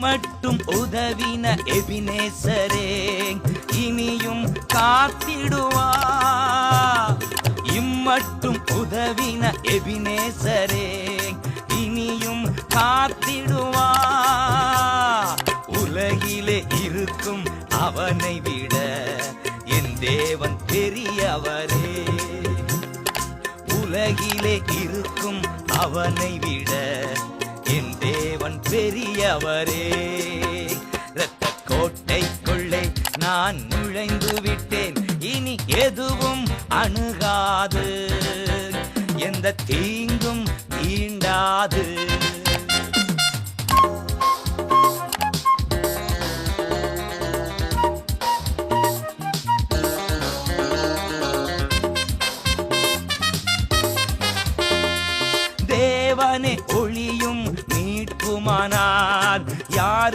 மட்டும் உதவின எபினேசரே இனியும் காத்திடுவா. இம்மட்டும் உதவின எபினேசரே இனியும் காத்திடுவா. உலகிலே இருக்கும் அவனை விட என் தேவன் பெரியவரே. உலகிலே இருக்கும் அவனை விட என் தேவன் பெரியவரே. இரத்த கோட்டைக்குள்ளே நான் நுழைந்து விட்டேன், இனி எதுவும் அணுகாது, எந்த தீங்கும் தீண்டாது. தேவனே ஒளியும் மீட்புமானார் யாரு